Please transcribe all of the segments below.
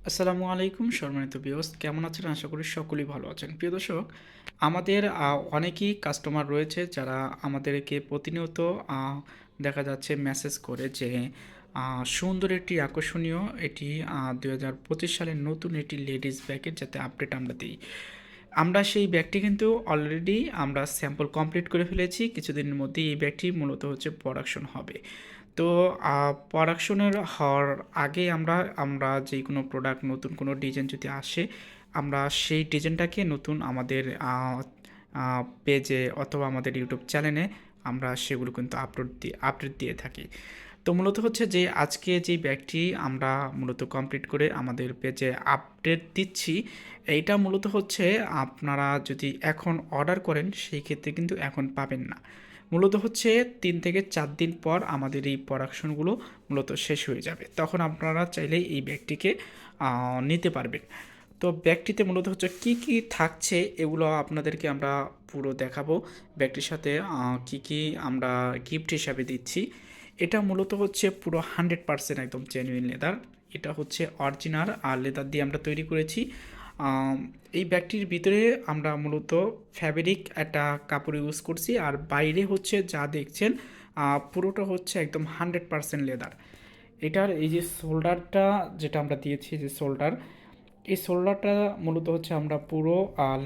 আসসালামু আলাইকুম সম্মানিত ভিউয়ার্স, কেমন আছেন? আশা করি সকলেই ভালো আছেন। প্রিয় দর্শক, আমাদের অনেকেই কাস্টমার রয়েছে যারা আমাদেরকে প্রতিনিয়ত আ দেখা যাচ্ছে মেসেজ করে যে সুন্দর একটি আকর্ষণীয় এটি ২০২৫ সালের নতুন একটি লেডিস ব্যাগের যাতে আপডেট আমরা দিই। আমরা সেই ব্যাগটি কিন্তু অলরেডি আমরা স্যাম্পল কমপ্লিট করে ফেলেছি। কিছুদিনের মধ্যেই এই ব্যাগটি মূলত হচ্ছে প্রোডাকশন হবে। তো প্রোডাকশনের হওয়ার আগে আমরা যেকোনো প্রোডাক্ট নতুন কোনো ডিজাইন যদি আসে, আমরা সেই ডিজাইনটাকে নতুন আমাদের পেজে অথবা আমাদের ইউটিউব চ্যানেলে আমরা সেগুলো কিন্তু আপডেট দিয়ে থাকি। তো মূলত হচ্ছে যে আজকে যেই ব্যাগটি আমরা মূলত কমপ্লিট করে আমাদের পেজে আপডেট দিচ্ছি, এইটা মূলত হচ্ছে আপনারা যদি এখন অর্ডার করেন সেই ক্ষেত্রে কিন্তু এখন পাবেন না। মূলত হচ্ছে ৩ থেকে ৪ দিন পর আমাদের এই প্রোডাকশনগুলো মূলত শেষ হয়ে যাবে। তখন আপনারা চাইলেই এই ব্যাগটিকে নিতে পারবেন। তো ব্যাগটিতে মূলত হচ্ছে কী, কী থাকছে এগুলো আপনাদেরকে আমরা পুরো দেখাবো। ব্যাগটির সাথে কী আমরা গিফট হিসাবে দিচ্ছি। এটা মূলত হচ্ছে পুরো 100% একদম জেনুইন লেদার। এটা হচ্ছে অরিজিনাল লেদার দিয়ে আমরা তৈরি করেছি। এই ব্যাগটির ভিতরে আমরা মূলত ফ্যাব্রিক একটা কাপড় ইউজ করছি, আর বাইরে হচ্ছে যা দেখছেন পুরোটা হচ্ছে একদম 100% লেদার। এটার এই যে শোল্ডারটা যেটা আমরা দিয়েছি, যে শোল্ডার, এই শোল্ডারটা মূলত হচ্ছে আমরা পুরো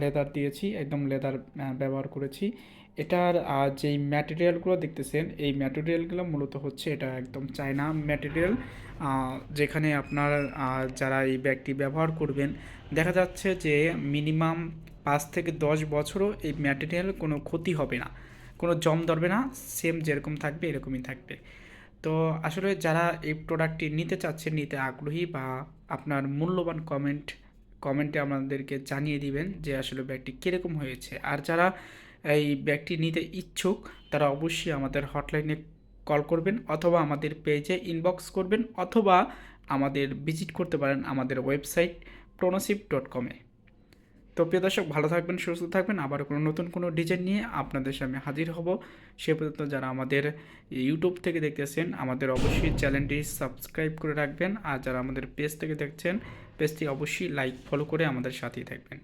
লেদার দিয়েছি, একদম লেদার ব্যবহার করেছি। এটার যেই ম্যাটেরিয়ালগুলো দেখতেছেন, এই ম্যাটেরিয়ালগুলো মূলত হচ্ছে এটা একদম চায়না ম্যাটেরিয়াল। যেখানে আপনার যারা এই ব্যাগটি ব্যবহার করবেন, দেখা যাচ্ছে যে মিনিমাম 5 থেকে 10 বছরও এই ম্যাটেরিয়াল কোনো ক্ষতি হবে না, কোনো জং ধরবে না, সেম যেরকম থাকবে এরকমই থাকবে। তো আসলে যারা এই প্রোডাক্টটি নিতে চাচ্ছেন, নিতে আগ্রহী, বা আপনার মূল্যবান কমেন্টে আমাদেরকে জানিয়ে দিবেন যে আসলে ব্যাগটি কীরকম হয়েছে। আর যারা এই ব্যাগটি নিতে ইচ্ছুক তারা অবশ্যই আমাদের হটলাইনে কল করবেন, অথবা আমাদের পেজে ইনবক্স করবেন, অথবা আমাদের ভিজিট করতে পারেন আমাদের ওয়েবসাইট pronosip.com-এ। তো প্রিয় দর্শক, ভালো থাকবেন, সুস্থ থাকবেন। আবার কোনো নতুন কোনো ডিজাইন নিয়ে আপনাদের সামনে হাজির হব। সে পর্যন্ত যারা আমাদের ইউটিউব থেকে দেখতেছেন, আমাদের অবশ্যই চ্যানেলটি সাবস্ক্রাইব করে রাখবেন। আর যারা আমাদের পেজ থেকে দেখছেন, পেজটি অবশ্যই লাইক ফলো করে আমাদের সাথেই থাকবেন।